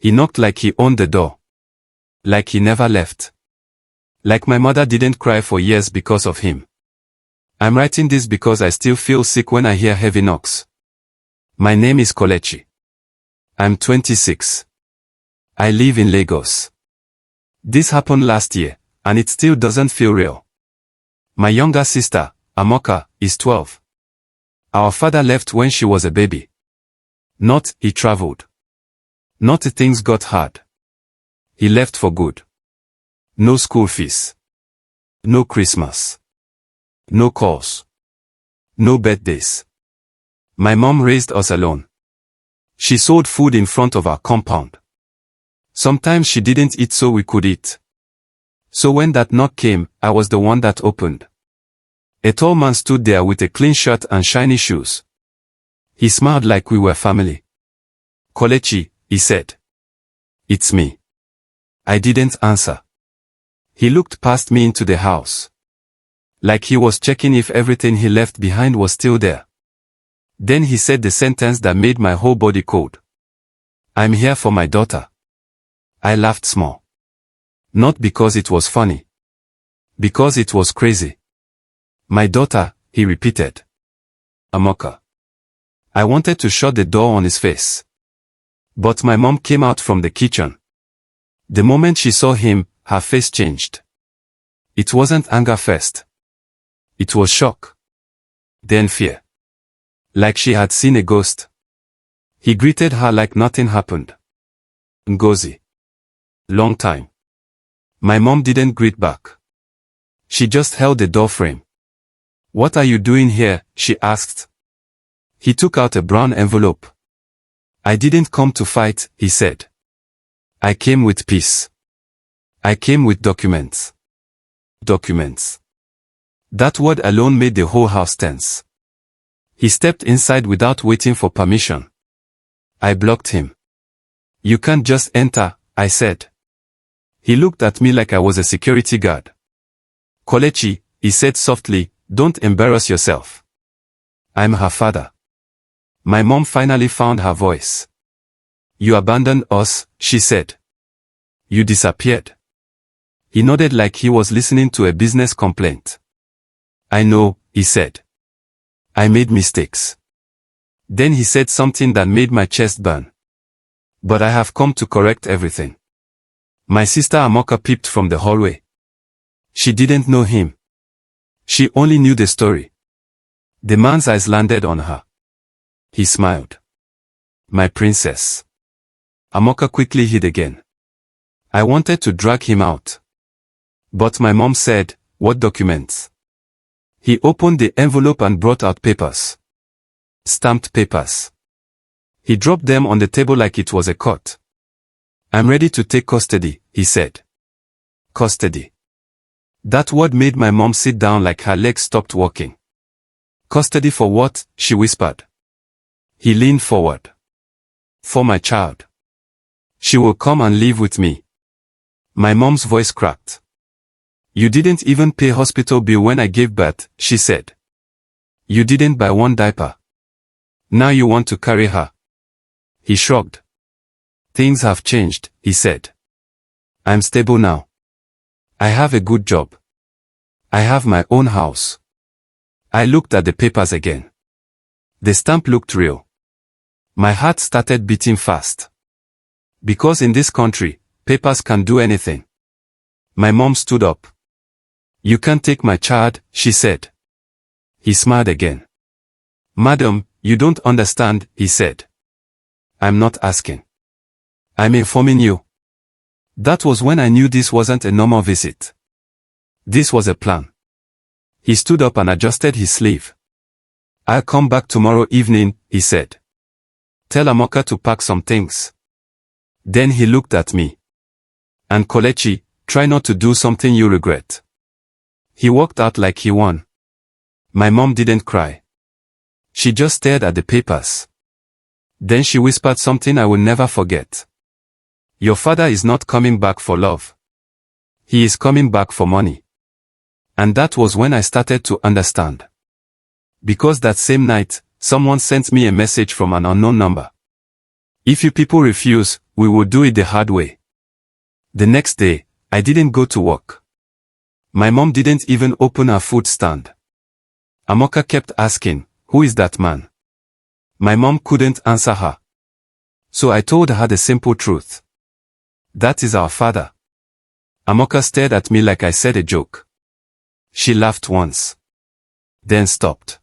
He knocked like he owned the door. Like he never left. Like my mother didn't cry for years because of him. I'm writing this because I still feel sick when I hear heavy knocks. My name is Kelechi. I'm 26. I live in Lagos. This happened last year, and it still doesn't feel real. My younger sister, Amoka, is 12. Our father left when she was a baby. Not, he traveled. Not, things got hard. He left for good. No school fees. No Christmas. No calls. No birthdays. My mom raised us alone. She sold food in front of our compound. Sometimes she didn't eat so we could eat. So when that knock came, I was the one that opened. A tall man stood there with a clean shirt and shiny shoes. He smiled like we were family. Kelechi, he said. It's me. I didn't answer. He looked past me into the house. Like he was checking if everything he left behind was still there. Then he said the sentence that made my whole body cold. I'm here for my daughter. I laughed small. Not because it was funny. Because it was crazy. My daughter, he repeated. Amoka. I wanted to shut the door on his face. But my mom came out from the kitchen. The moment she saw him, her face changed. It wasn't anger first. It was shock. Then fear. Like she had seen a ghost. He greeted her like nothing happened. Ngozi. Long time. My mom didn't greet back. She just held the door frame. What are you doing here? She asked. He took out a brown envelope. I didn't come to fight, he said. I came with peace. I came with documents. Documents. That word alone made the whole house tense. He stepped inside without waiting for permission. I blocked him. You can't just enter, I said. He looked at me like I was a security guard. Kelechi, he said softly, don't embarrass yourself. I'm her father. My mom finally found her voice. You abandoned us, she said. You disappeared. He nodded like he was listening to a business complaint. I know, he said. I made mistakes. Then he said something that made my chest burn. But I have come to correct everything. My sister Amoka peeped from the hallway. She didn't know him. She only knew the story. The man's eyes landed on her. He smiled. My princess. Amoka quickly hid again. I wanted to drag him out. But my mom said, what documents? He opened the envelope and brought out papers. Stamped papers. He dropped them on the table like it was a court. I'm ready to take custody, he said. Custody. That word made my mom sit down like her legs stopped walking. Custody for what? She whispered. He leaned forward. For my child. She will come and live with me. My mom's voice cracked. You didn't even pay hospital bill when I gave birth, she said. You didn't buy one diaper. Now you want to carry her. He shrugged. Things have changed, he said. I'm stable now. I have a good job. I have my own house. I looked at the papers again. The stamp looked real. My heart started beating fast. Because in this country, papers can do anything. My mom stood up. You can't take my child, she said. He smiled again. Madam, you don't understand, he said. I'm not asking. I'm informing you. That was when I knew this wasn't a normal visit. This was a plan. He stood up and adjusted his sleeve. I'll come back tomorrow evening, he said. Tell Amoka to pack some things. Then he looked at me. And Kelechi, try not to do something you regret. He walked out like he won. My mom didn't cry. She just stared at the papers. Then she whispered something I will never forget. Your father is not coming back for love. He is coming back for money. And that was when I started to understand. Because that same night, someone sent me a message from an unknown number. If you people refuse, We would do it the hard way. The next day, I didn't go to work. My mom didn't even open her food stand. Amoka kept asking, "Who is that man?" My mom couldn't answer her. So I told her the simple truth. "That is our father." Amoka stared at me like I said a joke. She laughed once. Then stopped.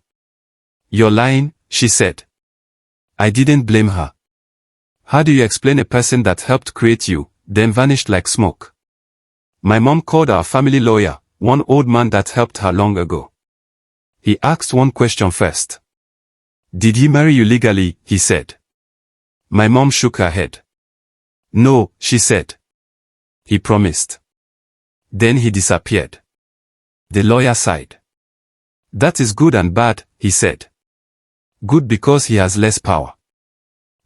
"You're lying," she said. I didn't blame her. How do you explain a person that helped create you, then vanished like smoke? My mom called our family lawyer, one old man that helped her long ago. He asked one question first. "Did he marry you legally?" he said. My mom shook her head. "No," she said. "He promised." Then he disappeared. The lawyer sighed. "That is good and bad," he said. Good because he has less power.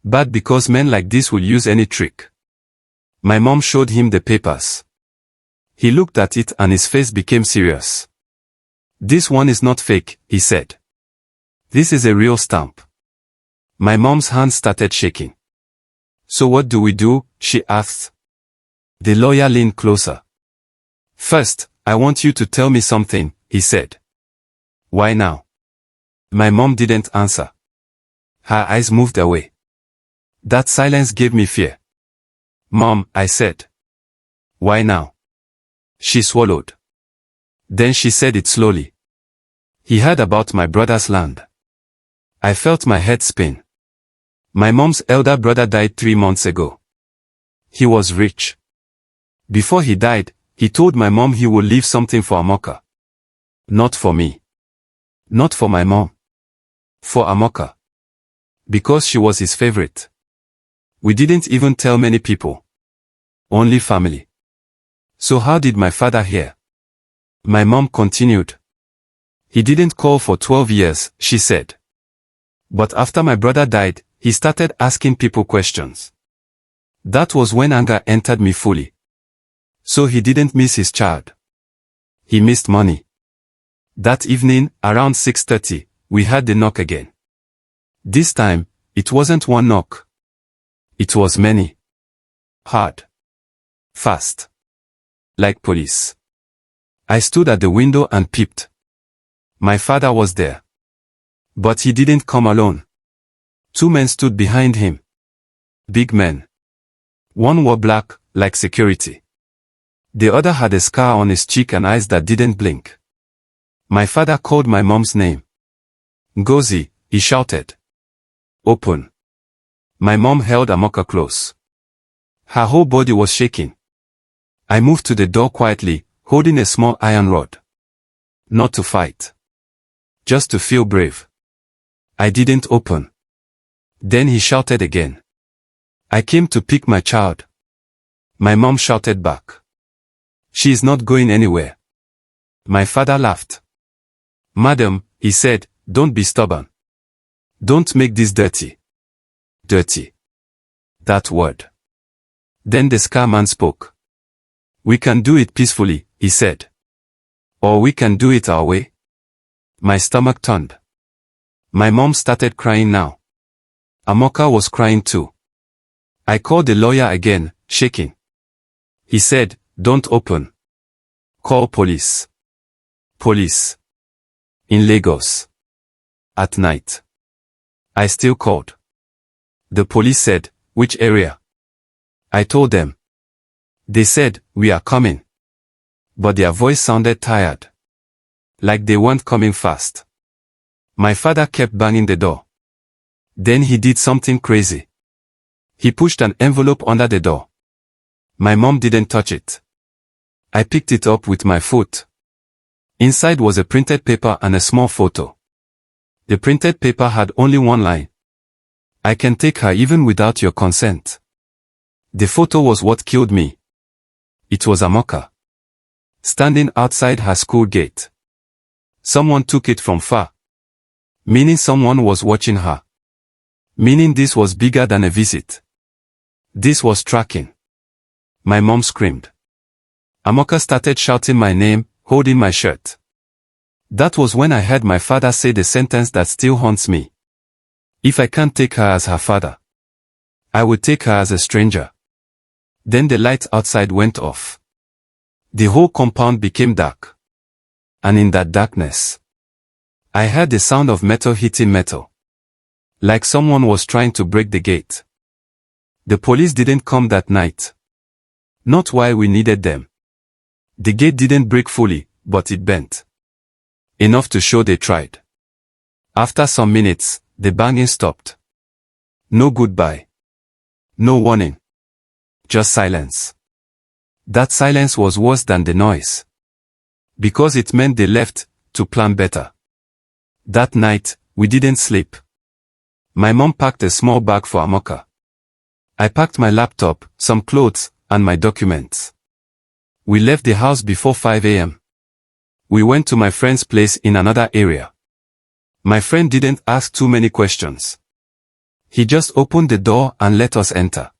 Bad because men like this will use any trick. My mom showed him the papers. He looked at it and his face became serious. "This one is not fake," he said. "This is a real stamp." My mom's hands started shaking. "So what do we do?" she asked. The lawyer leaned closer. "First, I want you to tell me something," he said. "Why now?" My mom didn't answer. Her eyes moved away. That silence gave me fear. "Mom," I said. "Why now?" She swallowed. Then she said it slowly. "He heard about my brother's land." I felt my head spin. My mom's elder brother died 3 months ago. He was rich. Before he died, he told my mom he would leave something for Amoka. Not for me. Not for my mom. For Amoka. Because she was his favorite. We didn't even tell many people. Only family. So how did my father hear? My mom continued. "He didn't call for 12 years, she said. But after my brother died, he started asking people questions. That was when anger entered me fully. So he didn't miss his child. He missed money." That evening, around 6:30, we heard the knock again. This time, it wasn't one knock. It was many. Hard. Fast. Like police. I stood at the window and peeped. My father was there. But he didn't come alone. 2 men stood behind him. Big men. One wore black, like security. The other had a scar on his cheek and eyes that didn't blink. My father called my mom's name. "Ngozi," he shouted. "Open." My mom held Amoka close. Her whole body was shaking. I moved to the door quietly, holding a small iron rod. Not to fight. Just to feel brave. I didn't open. Then he shouted again. "I came to pick my child." My mom shouted back. "She is not going anywhere." My father laughed. "Madam," he said, "don't be stubborn. Don't make this dirty." Dirty. That word. Then the scar man spoke. "We can do it peacefully," he said. "Or we can do it our way." My stomach turned. My mom started crying now. Amoka was crying too. I called the lawyer again, shaking. He said, "Don't open. Call police." Police. In Lagos. At night. I still called. The police said, "Which area?" I told them. They said, "We are coming." But their voice sounded tired. Like they weren't coming fast. My father kept banging the door. Then he did something crazy. He pushed an envelope under the door. My mom didn't touch it. I picked it up with my foot. Inside was a printed paper and a small photo. The printed paper had only one line. "I can take her even without your consent." The photo was what killed me. It was Amoka. Standing outside her school gate. Someone took it from far. Meaning someone was watching her. Meaning this was bigger than a visit. This was tracking. My mom screamed. Amoka started shouting my name, holding my shirt. That was when I heard my father say the sentence that still haunts me. "If I can't take her as her father, I would take her as a stranger." Then the light outside went off. The whole compound became dark. And in that darkness, I heard the sound of metal hitting metal. Like someone was trying to break the gate. The police didn't come that night. Not while we needed them. The gate didn't break fully, but it bent. Enough to show they tried. After some minutes, the banging stopped. No goodbye. No warning. Just silence. That silence was worse than the noise. Because it meant they left, to plan better. That night, we didn't sleep. My mom packed a small bag for Amoka. I packed my laptop, some clothes, and my documents. We left the house before 5 a.m. We went to my friend's place in another area. My friend didn't ask too many questions. He just opened the door and let us enter.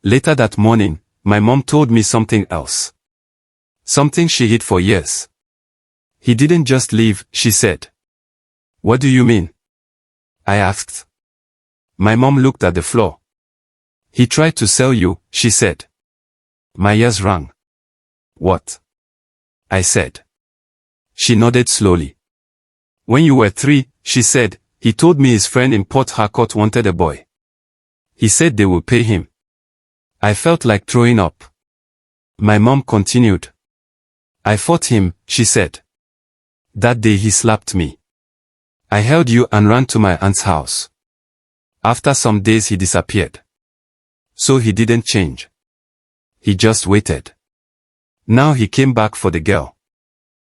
Later that morning, my mom told me something else. Something she hid for years. He didn't just leave, she said. What do you mean? I asked. My mom looked at the floor. He tried to sell you, she said. My ears rang. What? I said. She nodded slowly. When you were 3, she said, he told me his friend in Port Harcourt wanted a boy. He said they would pay him. I felt like throwing up. My mom continued. I fought him, she said. That day he slapped me. I held you and ran to my aunt's house. After some days he disappeared. So he didn't change. He just waited. Now he came back for the girl.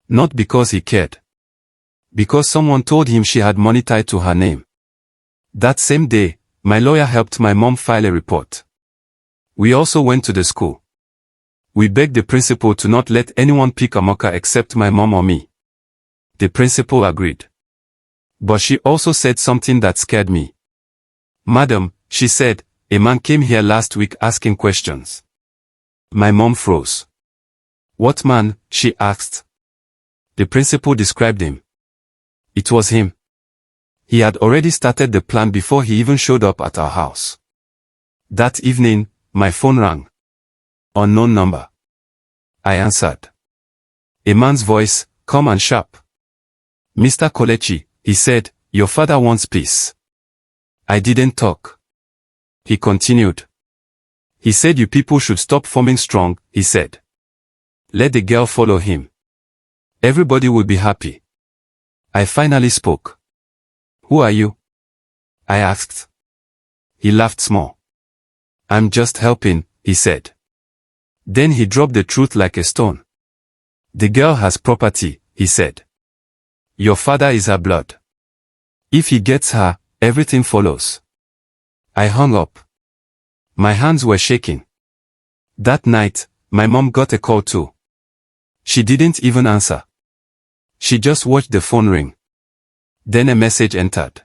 Not because he cared. Because someone told him she had money tied to her name. That same day, my lawyer helped my mom file a report. We also went to the school. We begged the principal to not let anyone pick Amoka except my mom or me. The principal agreed. But she also said something that scared me. Madam, she said, a man came here last week asking questions. My mom froze. What man? She asked. The principal described him. It was him. He had already started the plan before he even showed up at our house. That evening, my phone rang. Unknown number. I answered. A man's voice, calm and sharp. Mr. Kolechi, he said, your father wants peace. I didn't talk. He continued. He said you people should stop forming strong, he said. Let the girl follow him. Everybody will be happy. I finally spoke. Who are you? I asked. He laughed small. I'm just helping, he said. Then he dropped the truth like a stone. The girl has property, he said. Your father is her blood. If he gets her, everything follows. I hung up. My hands were shaking. That night, my mom got a call too. She didn't even answer. She just watched the phone ring. Then a message entered.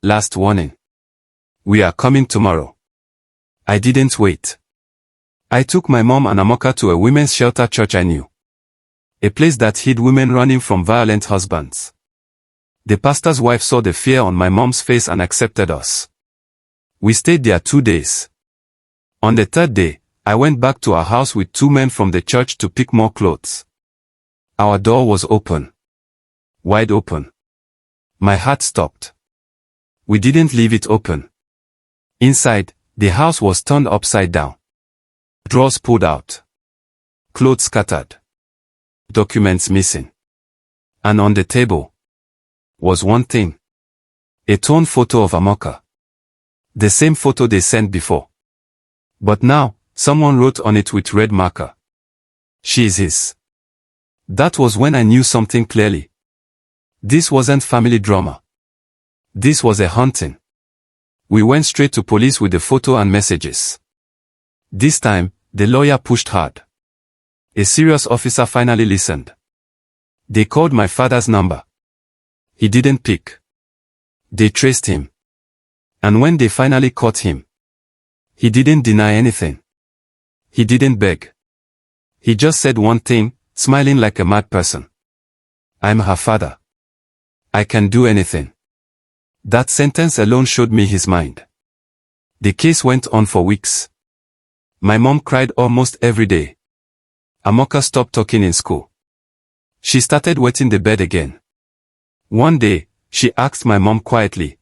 Last warning. We are coming tomorrow. I didn't wait. I took my mom and Amoka to a women's shelter church I knew. A place that hid women running from violent husbands. The pastor's wife saw the fear on my mom's face and accepted us. We stayed there 2 days. On the 3rd day, I went back to our house with 2 men from the church to pick more clothes. Our door was open. Wide open. My heart stopped. We didn't leave it open. Inside, the house was turned upside down. Drawers pulled out. Clothes scattered. Documents missing. And on the table was one thing. A torn photo of Amoka. The same photo they sent before. But now, someone wrote on it with red marker. She is his. That was when I knew something clearly. This wasn't family drama. This was a hunting. We went straight to police with the photo and messages. This time, the lawyer pushed hard. A serious officer finally listened. They called my father's number. He didn't pick. They traced him. And when they finally caught him, he didn't deny anything. He didn't beg. He just said one thing, smiling like a mad person. I'm her father. I can do anything. That sentence alone showed me his mind. The case went on for weeks. My mom cried almost every day. Amoka stopped talking in school. She started wetting the bed again. One day, she asked my mom quietly,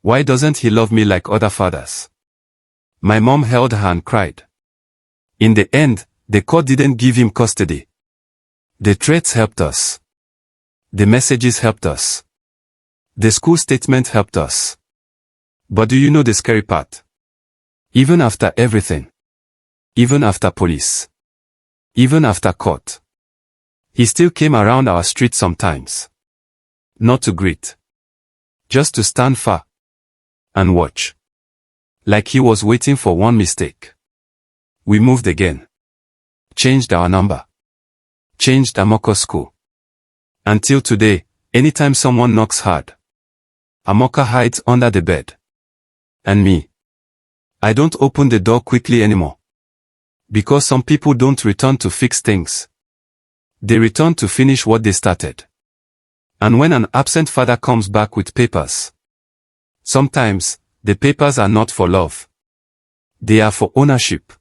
"Why doesn't he love me like other fathers?" My mom held her and cried. In the end, the court didn't give him custody. The threats helped us. The messages helped us. The school statement helped us. But do you know the scary part? Even after everything, even after police, even after court, he still came around our street sometimes. Not to greet. Just to stand far and watch. Like he was waiting for one mistake. We moved again. Changed our number. Changed Amoka's school. Until today, anytime someone knocks hard, Amoka hides under the bed. And me, I don't open the door quickly anymore. Because some people don't return to fix things. They return to finish what they started. And when an absent father comes back with papers, sometimes, the papers are not for love. They are for ownership.